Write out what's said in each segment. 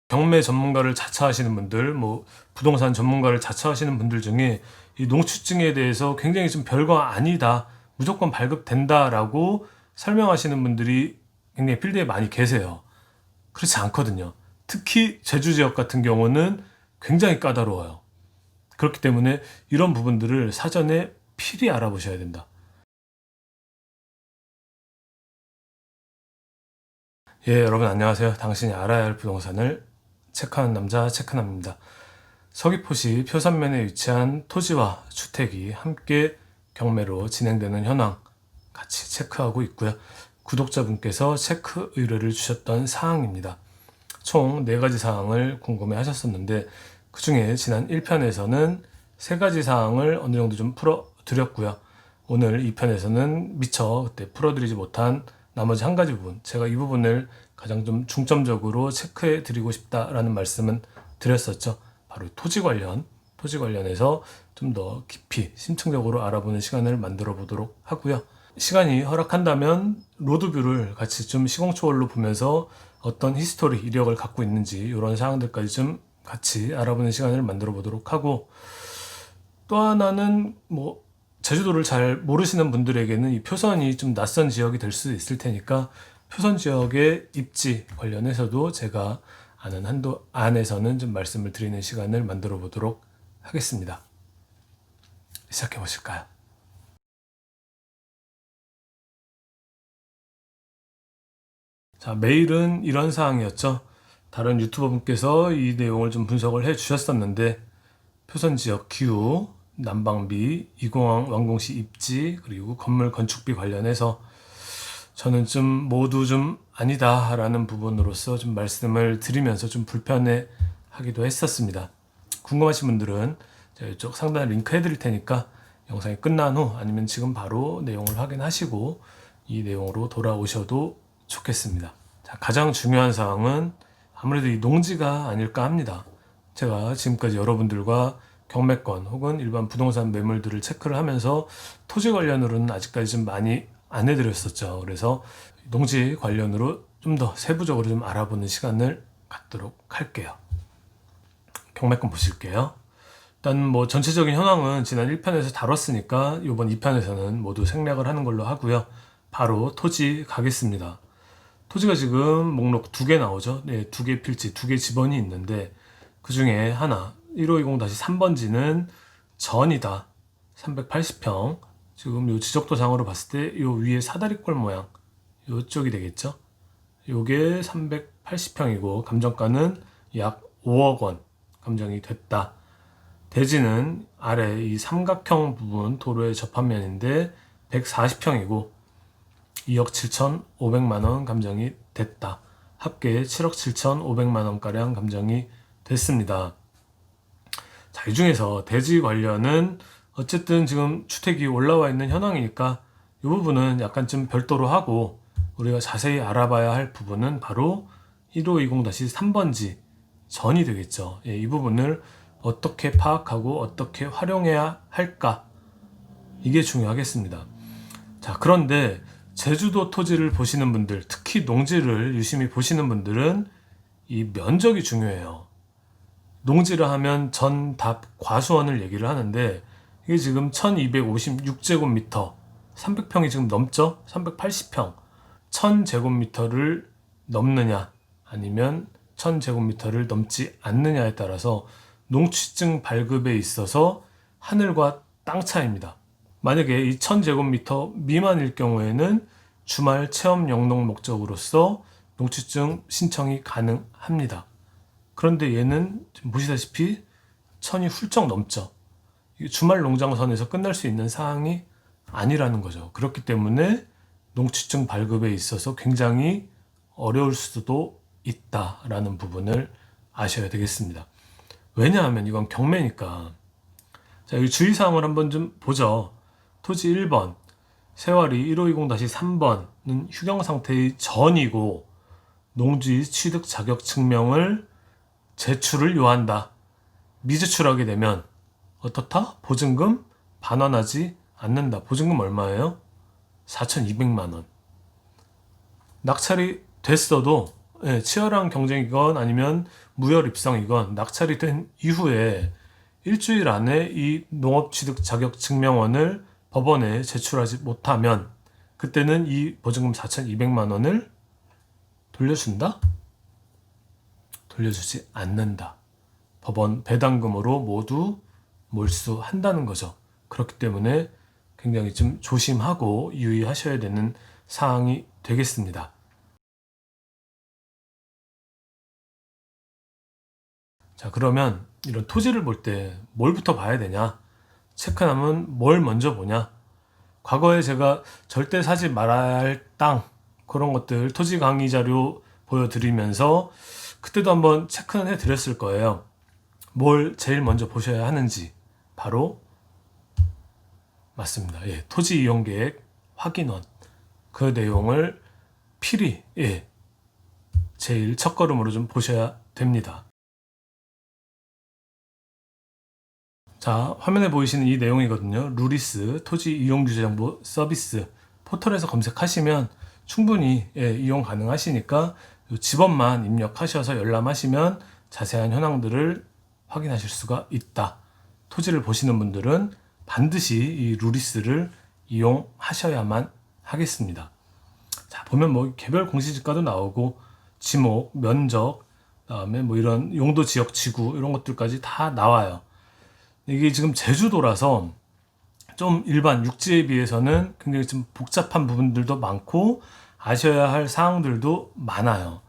경매 전문가를 자처하시는 분들, 부동산 전문가를 자처하시는 분들 중에 이 농취증에 대해서 굉장히 좀 별거 아니다, 무조건 발급된다라고 설명하시는 분들이 굉장히 필드에 많이 계세요. 그렇지 않거든요. 특히 제주 지역 같은 경우는 굉장히 까다로워요. 그렇기 때문에 이런 부분들을 사전에 필히 알아보셔야 된다. 예, 여러분 안녕하세요. 당신이 알아야 할 부동산을 체크하는 남자 체크남입니다. 서귀포시 표선면에 위치한 토지와 주택이 함께 경매로 진행되는 현황 같이 체크하고 있고요. 구독자분께서 체크 의뢰를 주셨던 사항입니다. 총 4가지 사항을 궁금해 하셨었는데 그 중에 지난 1편에서는 3가지 사항을 어느 정도 좀 풀어드렸고요. 오늘 2편에서는 미처 그때 풀어드리지 못한 나머지 한 가지 부분, 제가 이 부분을 가장 좀 중점적으로 체크해 드리고 싶다라는 말씀은 드렸었죠. 바로 토지 관련해서 좀 더 깊이 심층적으로 알아보는 시간을 만들어 보도록 하고요. 시간이 허락한다면 로드뷰를 같이 좀 시공초월로 보면서 어떤 히스토리, 이력을 갖고 있는지 이런 사항들까지 좀 같이 알아보는 시간을 만들어 보도록 하고, 또 하나는 제주도를 잘 모르시는 분들에게는 이 표선이 좀 낯선 지역이 될 수 있을 테니까 표선 지역의 입지 관련해서도 제가 아는 한도 안에서는 좀 말씀을 드리는 시간을 만들어 보도록 하겠습니다. 시작해 보실까요? 자, 메일은 이런 사항이었죠. 다른 유튜버 분께서 이 내용을 좀 분석을 해 주셨었는데, 표선 지역 기후, 난방비, 20항 완공시 입지, 그리고 건물 건축비 관련해서 저는 좀 모두 좀 아니다라는 부분으로서 좀 말씀을 드리면서 좀 불편해 하기도 했었습니다. 궁금하신 분들은 제가 이쪽 상단에 링크 해드릴 테니까 영상이 끝난 후 아니면 지금 바로 내용을 확인하시고 이 내용으로 돌아오셔도 좋겠습니다. 자, 가장 중요한 사항은 아무래도 이 농지가 아닐까 합니다. 제가 지금까지 여러분들과 경매권 혹은 일반 부동산 매물들을 체크를 하면서 토지 관련으로는 아직까지 좀 많이 안 해드렸었죠. 그래서 농지 관련으로 좀 더 세부적으로 좀 알아보는 시간을 갖도록 할게요. 경매권 보실게요. 일단 전체적인 현황은 지난 1편에서 다뤘으니까 이번 2편에서는 모두 생략을 하는 걸로 하고요. 바로 토지 가겠습니다. 토지가 지금 목록 2개 나오죠. 네, 2개 필지, 2개 지번이 있는데 그 중에 하나 1520-3번지는 전이다. 380평. 지금 요 지적도상으로 봤을 때 요 위에 사다리꼴 모양 요쪽이 되겠죠. 요게 380평이고 감정가는 약 5억 원 감정이 됐다. 대지는 아래 이 삼각형 부분 도로의 접합면인데 140평이고 2억 7,500만 원 감정이 됐다. 합계 7억 7,500만 원가량 감정이 됐습니다. 자, 이 중에서 대지 관련은 어쨌든 지금 주택이 올라와 있는 현황이니까 이 부분은 약간 좀 별도로 하고, 우리가 자세히 알아봐야 할 부분은 바로 1520-3번지 전이 되겠죠. 이 부분을 어떻게 파악하고 어떻게 활용해야 할까? 이게 중요하겠습니다. 자, 그런데 제주도 토지를 보시는 분들, 특히 농지를 유심히 보시는 분들은 이 면적이 중요해요. 농지를 하면 전, 답, 과수원을 얘기를 하는데 이게 지금 1256제곱미터, 300평이 지금 넘죠? 380평. 1000제곱미터를 넘느냐 아니면 1000제곱미터를 넘지 않느냐에 따라서 농취증 발급에 있어서 하늘과 땅 차이입니다. 만약에 이 1000제곱미터 미만일 경우에는 주말 체험 영농 목적으로서 농취증 신청이 가능합니다. 그런데 얘는 지금 보시다시피 1000이 훌쩍 넘죠. 주말 농장선에서 끝날 수 있는 사항이 아니라는 거죠. 그렇기 때문에 농취증 발급에 있어서 굉장히 어려울 수도 있다라는 부분을 아셔야 되겠습니다. 왜냐하면 이건 경매니까. 자, 여기 주의사항을 한번 좀 보죠. 토지 1번, 세월이 1520-3번은 휴경 상태의 전이고 농지 취득 자격 증명을 제출을 요한다. 미제출하게 되면 어떻다? 보증금 반환하지 않는다. 보증금 얼마예요? 4,200만 원. 낙찰이 됐어도 치열한 경쟁이건 아니면 무혈 입성이건 낙찰이 된 이후에 일주일 안에 이 농업취득 자격 증명원을 법원에 제출하지 못하면 그때는 이 보증금 4,200만 원을 돌려준다? 돌려주지 않는다. 법원 배당금으로 모두 몰수한다는 거죠. 그렇기 때문에 굉장히 좀 조심하고 유의하셔야 되는 사항이 되겠습니다. 자, 그러면 이런 토지를 볼 때 뭘부터 봐야 되냐? 체크하면 뭘 먼저 보냐? 과거에 제가 절대 사지 말아야 할 땅, 그런 것들 토지 강의 자료 보여드리면서 그때도 한번 체크는 해드렸을 거예요. 뭘 제일 먼저 보셔야 하는지 바로 맞습니다. 토지 이용 계획 확인원, 그 내용을 필히 제일 첫걸음으로 좀 보셔야 됩니다. 자, 화면에 보이시는 이 내용이거든요. 루리스 토지 이용 규제 정보 서비스 포털에서 검색하시면 충분히 이용 가능하시니까 집업만 입력하셔서 열람하시면 자세한 현황들을 확인하실 수가 있다. 토지를 보시는 분들은 반드시 이 루리스를 이용하셔야만 하겠습니다. 자, 보면 뭐 개별 공시지가도 나오고 지목, 면적, 그다음에 뭐 이런 용도 지역 지구 이런 것들까지 다 나와요. 이게 지금 제주도라서 좀 일반 육지에 비해서는 굉장히 좀 복잡한 부분들도 많고 아셔야 할 사항들도 많아요.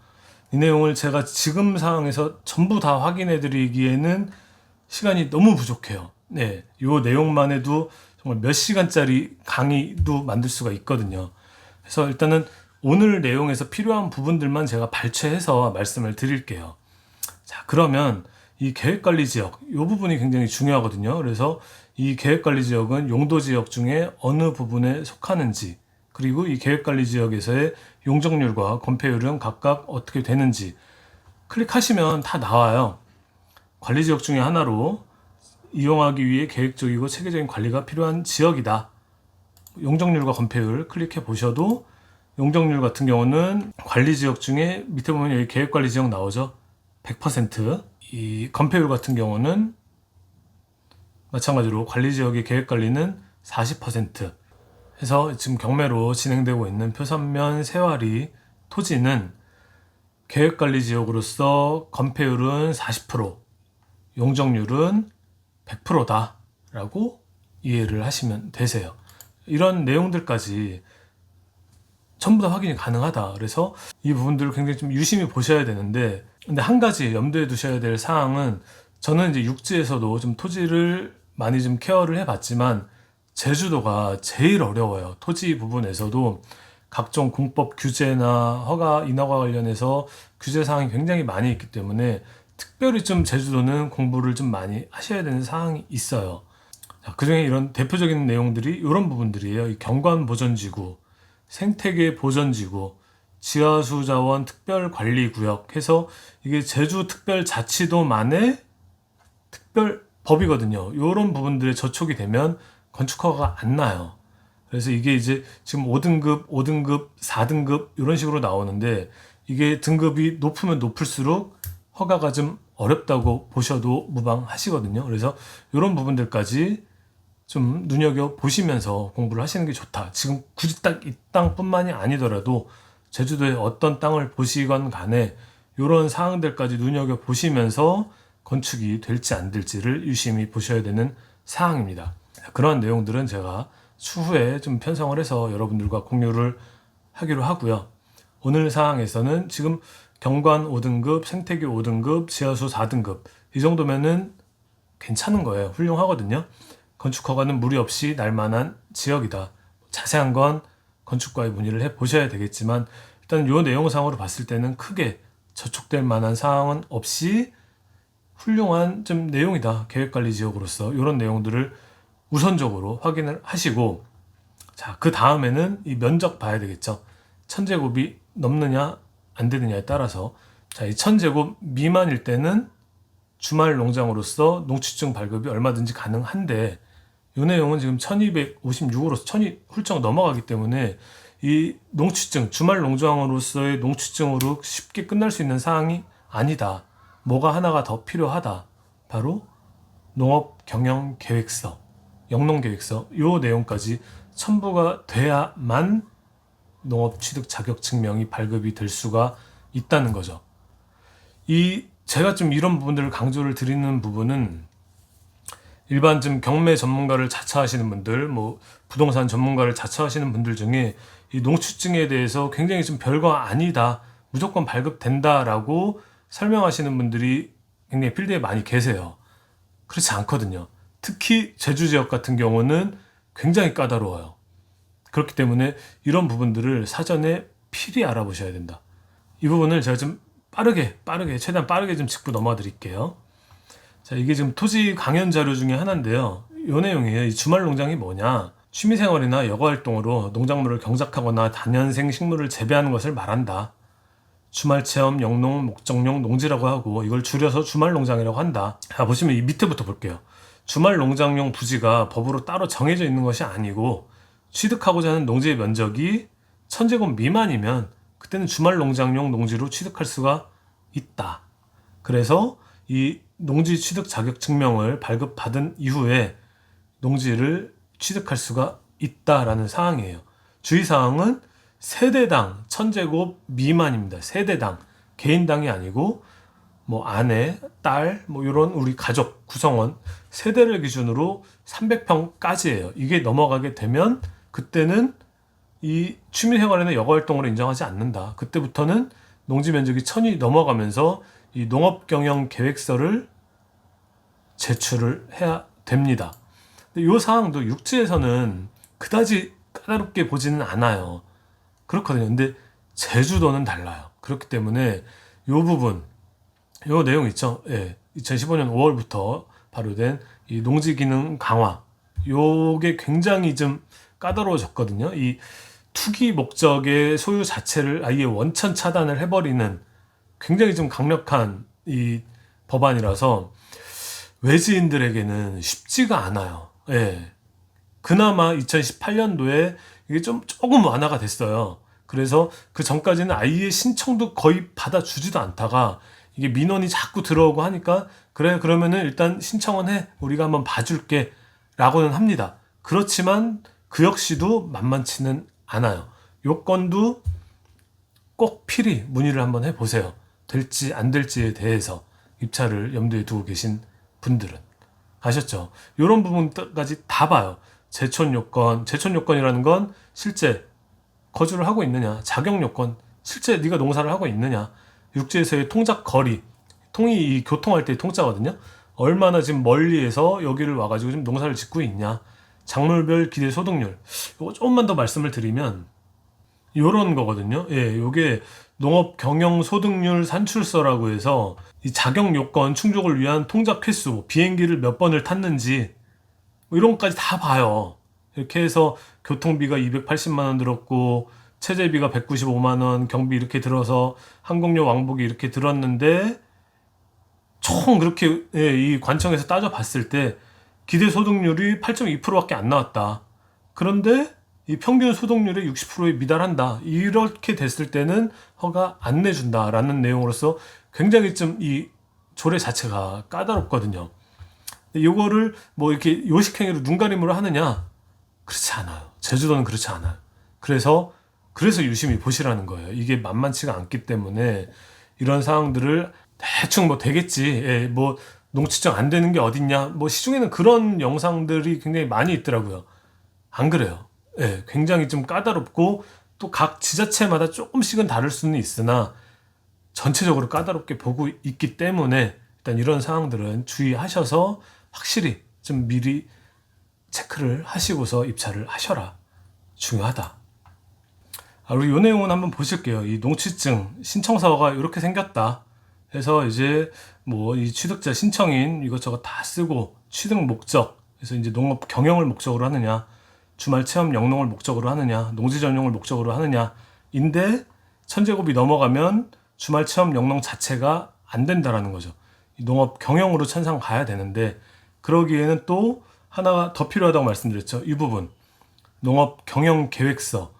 이 내용을 제가 지금 상황에서 전부 다 확인해 드리기에는 시간이 너무 부족해요. 요 내용만 해도 정말 몇 시간짜리 강의도 만들 수가 있거든요. 그래서 일단은 오늘 내용에서 필요한 부분들만 제가 발췌해서 말씀을 드릴게요. 자, 그러면 이 계획관리지역, 이 부분이 굉장히 중요하거든요. 그래서 이 계획관리지역은 용도지역 중에 어느 부분에 속하는지, 그리고 이 계획관리지역에서의 용적률과 건폐율은 각각 어떻게 되는지 클릭하시면 다 나와요. 관리지역 중에 하나로 이용하기 위해 계획적이고 체계적인 관리가 필요한 지역이다. 용적률과 건폐율 클릭해 보셔도 용적률 같은 경우는 관리지역 중에 밑에 보면 여기 계획관리지역 나오죠. 100%. 이 건폐율 같은 경우는 마찬가지로 관리지역의 계획관리는 40% 해서 지금 경매로 진행되고 있는 표선면 세와리 토지는 계획관리지역으로서 건폐율은 40%, 용적률은 100%다 라고 이해를 하시면 되세요. 이런 내용들까지 전부 다 확인이 가능하다. 그래서 이 부분들을 굉장히 좀 유심히 보셔야 되는데, 근데 한 가지 염두에 두셔야 될 사항은, 저는 이제 육지에서도 좀 토지를 많이 좀 케어를 해봤지만 제주도가 제일 어려워요. 토지 부분에서도 각종 공법 규제나 허가 인허가 관련해서 규제 사항이 굉장히 많이 있기 때문에 특별히 좀 제주도는 공부를 좀 많이 하셔야 되는 사항이 있어요. 그중에 이런 대표적인 내용들이 이런 부분들이에요. 이 경관보전지구, 생태계 보전지구, 지하수자원 특별관리구역 해서 이게 제주특별자치도만의 특별법이거든요. 이런 부분들에 저촉이 되면 건축허가가 안 나요. 그래서 이게 이제 지금 5등급, 5등급, 4등급 이런 식으로 나오는데, 이게 등급이 높으면 높을수록 허가가 좀 어렵다고 보셔도 무방하시거든요. 그래서 이런 부분들까지 좀 눈여겨 보시면서 공부를 하시는 게 좋다. 지금 굳이 딱 이 땅뿐만이 아니더라도 제주도의 어떤 땅을 보시건 간에 이런 사항들까지 눈여겨 보시면서 건축이 될지 안 될지를 유심히 보셔야 되는 사항입니다. 그러한 내용들은 제가 추후에 좀 편성을 해서 여러분들과 공유를 하기로 하고요. 오늘 사항에서는 지금 경관 5등급, 생태계 5등급, 지하수 4등급 이 정도면은 괜찮은 거예요. 훌륭하거든요. 건축허가는 무리 없이 날 만한 지역이다. 자세한 건 건축과에 문의를 해 보셔야 되겠지만, 일단 이 내용상으로 봤을 때는 크게 저촉될 만한 사항은 없이 훌륭한 좀 내용이다. 계획관리 지역으로서 이런 내용들을 우선적으로 확인을 하시고, 자, 그 다음에는 이 면적 봐야 되겠죠. 1000제곱이 넘느냐 안 되느냐에 따라서, 자, 이 1000제곱 미만일 때는 주말 농장으로서 농취증 발급이 얼마든지 가능한데, 이 내용은 지금 1256으로서 1000이 훌쩍 넘어가기 때문에 이 농취증, 주말 농장으로서의 농취증으로 쉽게 끝날 수 있는 사항이 아니다. 뭐가 하나가 더 필요하다. 바로 농업경영계획서, 영농계획서 요 내용까지 첨부가 돼야만 농업취득 자격증명이 발급이 될 수가 있다는 거죠. 제가 좀 이런 부분들을 강조를 드리는 부분은 일반 좀 경매 전문가를 자처하시는 분들, 뭐 부동산 전문가를 자처하시는 분들 중에 이 농취증에 대해서 굉장히 좀 별거 아니다, 무조건 발급된다라고 설명하시는 분들이 굉장히 필드에 많이 계세요. 그렇지 않거든요. 특히 제주 지역 같은 경우는 굉장히 까다로워요. 그렇기 때문에 이런 부분들을 사전에 필히 알아보셔야 된다. 이 부분을 제가 좀 최대한 빠르게 좀 짚고 넘어가 드릴게요. 자, 이게 지금 토지 강연 자료 중에 하나인데요. 이 내용이에요. 이 주말 농장이 뭐냐? 취미생활이나 여가활동으로 농작물을 경작하거나 다년생 식물을 재배하는 것을 말한다. 주말체험, 영농, 목적용, 농지라고 하고 이걸 줄여서 주말농장이라고 한다. 자, 보시면 이 밑에부터 볼게요. 주말농장용 부지가 법으로 따로 정해져 있는 것이 아니고 취득하고자 하는 농지의 면적이 1000제곱 미만이면 그때는 주말농장용 농지로 취득할 수가 있다. 그래서 이 농지 취득 자격 증명을 발급받은 이후에 농지를 취득할 수가 있다라는 사항이에요. 주의사항은 세대당 1000제곱 미만입니다. 세대당, 개인당이 아니고 뭐 아내, 딸, 뭐 이런 우리 가족 구성원 세대를 기준으로 300평까지예요. 이게 넘어가게 되면 그때는 이 취미생활이나 여가활동으로 인정하지 않는다. 그때부터는 농지 면적이 1000이 넘어가면서 이 농업경영계획서를 제출을 해야 됩니다. 근데 이 사항도 육지에서는 그다지 까다롭게 보지는 않아요. 그렇거든요. 근데 제주도는 달라요. 그렇기 때문에 이 부분, 이 내용 있죠. 예, 2015년 5월부터 발효된 이 농지기능 강화, 요게 굉장히 좀 까다로워졌거든요. 이 투기 목적의 소유 자체를 아예 원천 차단을 해버리는 굉장히 좀 강력한 이 법안이라서 외지인들에게는 쉽지가 않아요. 예. 그나마 2018년도에 이게 조금 완화가 됐어요. 그래서 그 전까지는 아예 신청도 거의 받아주지도 않다가 이게 민원이 자꾸 들어오고 하니까 그래, 그러면은 일단 신청은 해. 우리가 한번 봐줄게. 라고는 합니다. 그렇지만 그 역시도 만만치는 않아요. 요건도 꼭 필히 문의를 한번 해보세요. 될지 안 될지에 대해서 입찰을 염두에 두고 계신 분들은. 아셨죠? 이런 부분까지 다 봐요. 제촌 요건이라는 건 실제 거주를 하고 있느냐, 자격 요건, 실제 네가 농사를 하고 있느냐, 육지에서의 통작 거리, 통이 이 교통할 때 통자거든요. 얼마나 지금 멀리에서 여기를 와가지고 지금 농사를 짓고 있냐, 작물별 기대 소득률. 이거 조금만 더 말씀을 드리면 요런 거거든요. 예, 요게 농업 경영 소득률 산출서라고 해서 이 자격 요건 충족을 위한 통작 횟수, 비행기를 몇 번을 탔는지 뭐 이런 것까지 다 봐요. 이렇게 해서 교통비가 280만 원 들었고 체재비가 195만 원, 경비 이렇게 들어서 항공료 왕복이 이렇게 들었는데 총 그렇게, 예, 이 관청에서 따져봤을 때 기대 소득률이 8.2%밖에 안 나왔다. 그런데 이 평균 소득률의 60%에 미달한다. 이렇게 됐을 때는 허가 안 내준다라는 내용으로서 굉장히 좀 이 조례 자체가 까다롭거든요. 이거를 뭐 이렇게 요식행위로 눈가림으로 하느냐? 그렇지 않아요. 제주도는 그렇지 않아요. 그래서 유심히 보시라는 거예요. 이게 만만치가 않기 때문에 이런 사항들을 대충 뭐 되겠지. 예, 뭐 농취증 안 되는 게 어딨냐. 뭐 시중에는 그런 영상들이 굉장히 많이 있더라고요. 안 그래요. 예, 굉장히 좀 까다롭고 또 각 지자체마다 조금씩은 다를 수는 있으나 전체적으로 까다롭게 보고 있기 때문에 일단 이런 사항들은 주의하셔서 확실히 좀 미리 체크를 하시고서 입찰을 하셔라. 중요하다. 그리고 이 내용은 한번 보실게요. 이 농취증 신청서가 이렇게 생겼다. 해서 이제 뭐 이 취득자 신청인 이것저것 다 쓰고 취득 목적, 그래서 이제 농업 경영을 목적으로 하느냐, 주말 체험 영농을 목적으로 하느냐, 농지 전용을 목적으로 하느냐 인데 1000제곱이 넘어가면 주말 체험 영농 자체가 안 된다라는 거죠. 이 농업 경영으로 천상 가야 되는데 그러기에는 또 하나가 더 필요하다고 말씀드렸죠. 이 부분 농업 경영 계획서,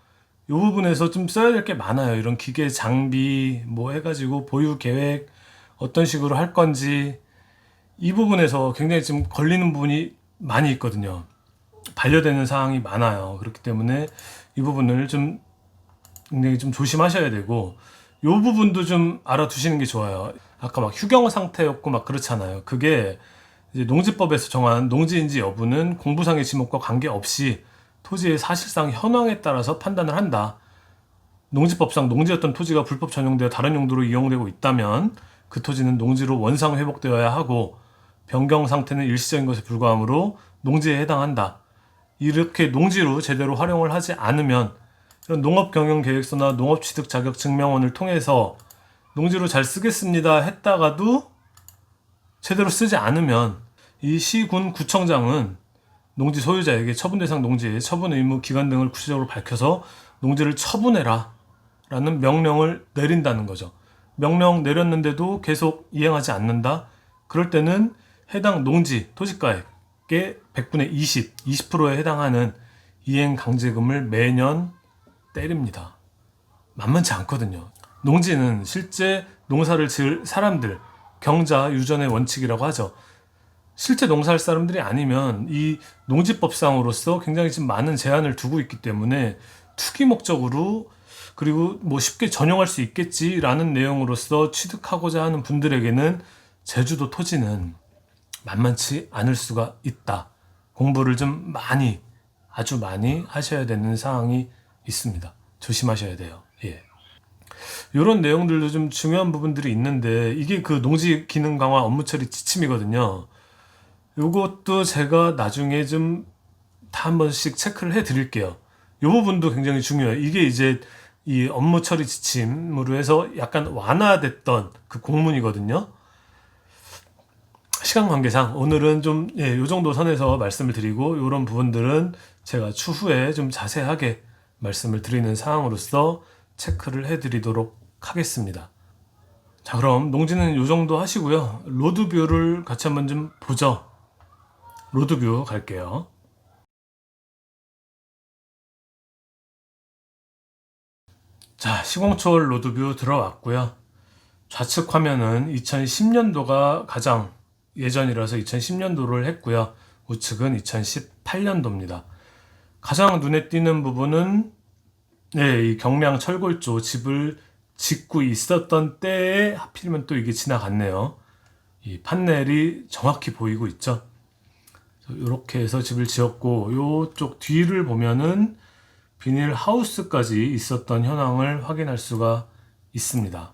이 부분에서 좀 써야 될 게 많아요. 이런 기계 장비 뭐 해가지고 보유 계획 어떤 식으로 할 건지 이 부분에서 굉장히 좀 걸리는 부분이 많이 있거든요. 반려되는 사항이 많아요. 그렇기 때문에 이 부분을 좀 굉장히 좀 조심하셔야 되고 이 부분도 좀 알아두시는 게 좋아요. 아까 막 휴경 상태였고 막 그렇잖아요. 그게 이제 농지법에서 정한 농지인지 여부는 공부상의 지목과 관계없이 토지의 사실상 현황에 따라서 판단을 한다. 농지법상 농지였던 토지가 불법 전용되어 다른 용도로 이용되고 있다면 그 토지는 농지로 원상 회복되어야 하고 변경 상태는 일시적인 것에 불과하므로 농지에 해당한다. 이렇게 농지로 제대로 활용을 하지 않으면 이런 농업경영계획서나 농업취득자격증명원을 통해서 농지로 잘 쓰겠습니다 했다가도 제대로 쓰지 않으면 이 시군 구청장은 농지 소유자에게 처분 대상 농지의 처분 의무 기간 등을 구체적으로 밝혀서 농지를 처분해라 라는 명령을 내린다는 거죠. 명령 내렸는데도 계속 이행하지 않는다? 그럴 때는 해당 농지 토지가액의 100분의 20%에 해당하는 이행 강제금을 매년 때립니다. 만만치 않거든요. 농지는 실제 농사를 지을 사람들, 경자 유전의 원칙이라고 하죠. 실제 농사할 사람들이 아니면 이 농지법상으로서 굉장히 좀 많은 제한을 두고 있기 때문에 투기 목적으로 그리고 뭐 쉽게 전용할 수 있겠지라는 내용으로서 취득하고자 하는 분들에게는 제주도 토지는 만만치 않을 수가 있다. 공부를 좀 많이, 아주 많이 하셔야 되는 사항이 있습니다. 조심하셔야 돼요. 예. 이런 내용들도 좀 중요한 부분들이 있는데 이게 그 농지 기능 강화 업무 처리 지침이거든요. 요것도 제가 나중에 좀 다 한 번씩 체크를 해 드릴게요. 이 부분도 굉장히 중요해요. 이게 이제 이 업무 처리 지침으로 해서 약간 완화됐던 그 공문이거든요. 시간 관계상 오늘은 좀 요 정도 선에서 말씀을 드리고 이런 부분들은 제가 추후에 좀 자세하게 말씀을 드리는 사항으로서 체크를 해드리도록 하겠습니다. 자, 그럼 농지는 요 정도 하시고요. 로드뷰를 같이 한번 좀 보죠. 로드뷰 갈게요. 자, 시공초월 로드뷰 들어왔고요. 좌측 화면은 2010년도가 가장 예전이라서 2010년도를 했고요. 우측은 2018년도입니다. 가장 눈에 띄는 부분은 이 경량 철골조 집을 짓고 있었던 때에 하필이면 또 이게 지나갔네요. 이 판넬이 정확히 보이고 있죠. 이렇게 해서 집을 지었고 이쪽 뒤를 보면은 비닐 하우스까지 있었던 현황을 확인할 수가 있습니다.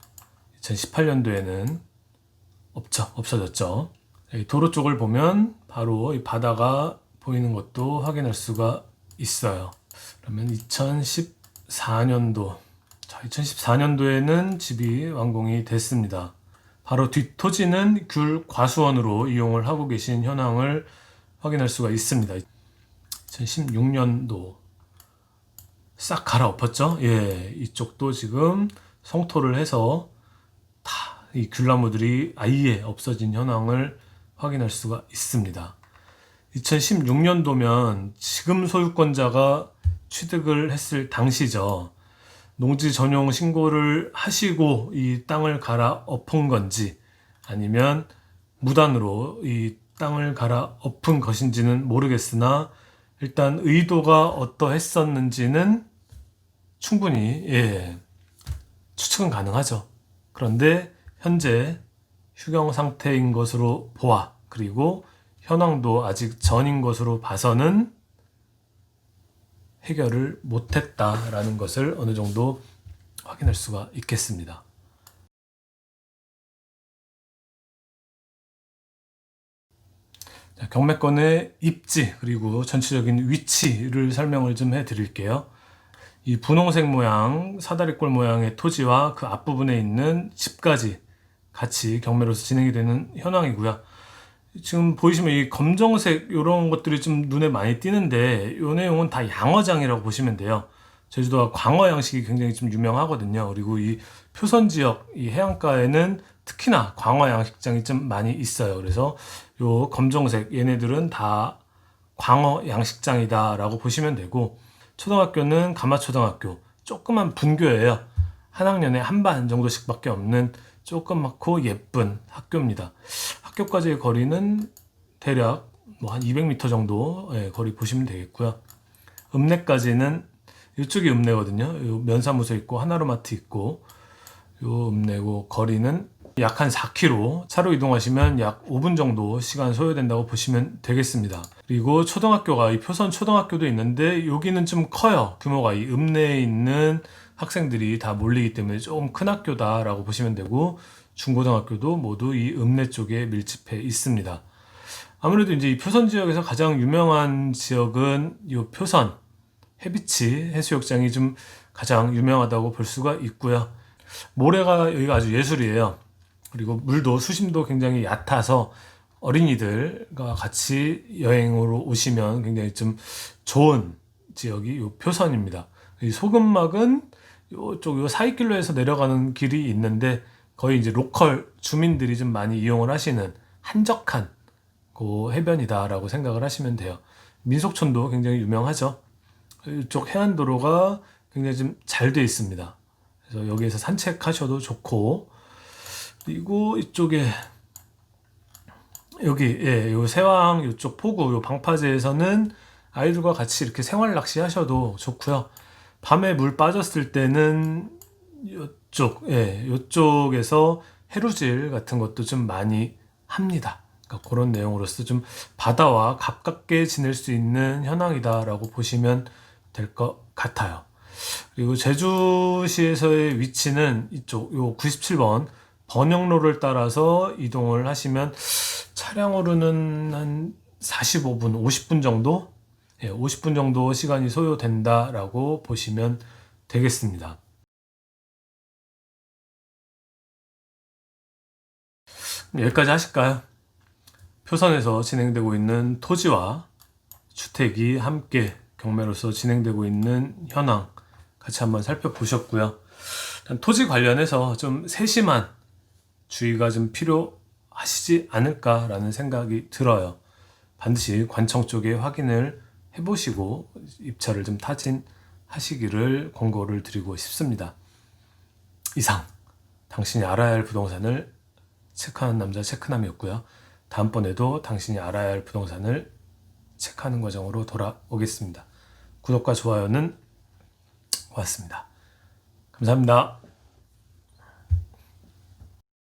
2018년도에는 없어졌죠. 도로 쪽을 보면 바로 이 바다가 보이는 것도 확인할 수가 있어요. 그러면 2014년도, 자, 2014년도에는 집이 완공이 됐습니다. 바로 뒷토지는 귤 과수원으로 이용을 하고 계신 현황을 확인할 수가 있습니다. 2016년도 싹 갈아엎었죠? 예, 이쪽도 지금 성토를 해서 다 이 귤나무들이 아예 없어진 현황을 확인할 수가 있습니다. 2016년도면 지금 소유권자가 취득을 했을 당시죠. 농지 전용 신고를 하시고 이 땅을 갈아엎은 건지 아니면 무단으로 이 땅을 갈아엎은 것인지는 모르겠으나 일단 의도가 어떠했었는지는 충분히 추측은 가능하죠. 그런데 현재 휴경 상태인 것으로 보아 그리고 현황도 아직 전인 것으로 봐서는 해결을 못했다라는 것을 어느 정도 확인할 수가 있겠습니다. 자, 경매권의 입지 그리고 전체적인 위치를 설명을 좀 해드릴게요. 이 분홍색 모양, 사다리꼴 모양의 토지와 그 앞부분에 있는 집까지 같이 경매로서 진행이 되는 현황이고요. 지금 보이시면 이 검정색 이런 것들이 좀 눈에 많이 띄는데 이 내용은 다 양어장이라고 보시면 돼요. 제주도가 광어 양식이 굉장히 좀 유명하거든요. 그리고 이 표선 지역, 이 해안가에는 특히나 광어 양식장이 좀 많이 있어요. 그래서 요 검정색 얘네들은 다 광어 양식장이다라고 보시면 되고 초등학교는 가마초등학교, 조그만 분교예요. 한 학년에 한 반 정도씩밖에 없는 조그맣고 예쁜 학교입니다. 학교까지의 거리는 대략 뭐 한 200m 정도 거리 보시면 되겠고요. 읍내까지는 이쪽이 읍내거든요. 요 면사무소 있고 하나로마트 있고 요 읍내고 거리는 약 한 4km, 차로 이동하시면 약 5분 정도 시간 소요된다고 보시면 되겠습니다. 그리고 초등학교가 이 표선 초등학교도 있는데 여기는 좀 커요. 규모가 이 읍내에 있는 학생들이 다 몰리기 때문에 조금 큰 학교다라고 보시면 되고, 중고등학교도 모두 이 읍내 쪽에 밀집해 있습니다. 아무래도 이제 이 표선 지역에서 가장 유명한 지역은 이 표선 해비치 해수욕장이 좀 가장 유명하다고 볼 수가 있고요. 모래가 여기가 아주 예술이에요. 그리고 물도 수심도 굉장히 얕아서 어린이들과 같이 여행으로 오시면 굉장히 좀 좋은 지역이 요 표선입니다. 이 소금막은 요쪽 요 사이길로에서 내려가는 길이 있는데 거의 이제 로컬 주민들이 좀 많이 이용을 하시는 한적한 그 해변이다라고 생각을 하시면 돼요. 민속촌도 굉장히 유명하죠. 이쪽 해안도로가 굉장히 좀 잘 돼 있습니다. 그래서 여기에서 산책하셔도 좋고, 그리고 이쪽에 여기 요 세왕 요쪽 포구 요 방파제에서는 아이들과 같이 이렇게 생활 낚시 하셔도 좋고요. 밤에 물 빠졌을 때는 요쪽에서 해루질 같은 것도 좀 많이 합니다. 그러니까 그런 내용으로서 좀 바다와 가깝게 지낼 수 있는 현황이다라고 보시면 될 것 같아요. 그리고 제주시에서의 위치는 이쪽 요 97번 번영로를 따라서 이동을 하시면 차량으로는 한 45분, 50분 정도? 50분 정도 시간이 소요된다라고 보시면 되겠습니다. 여기까지 하실까요? 표선에서 진행되고 있는 토지와 주택이 함께 경매로서 진행되고 있는 현황 같이 한번 살펴보셨고요. 토지 관련해서 좀 세심한 주의가 좀 필요하시지 않을까라는 생각이 들어요. 반드시 관청 쪽에 확인을 해보시고 입찰을 좀 타진하시기를 권고를 드리고 싶습니다. 이상 당신이 알아야 할 부동산을 체크하는 남자 체크남이었고요. 다음번에도 당신이 알아야 할 부동산을 체크하는 과정으로 돌아오겠습니다. 구독과 좋아요는 고맙습니다. 감사합니다.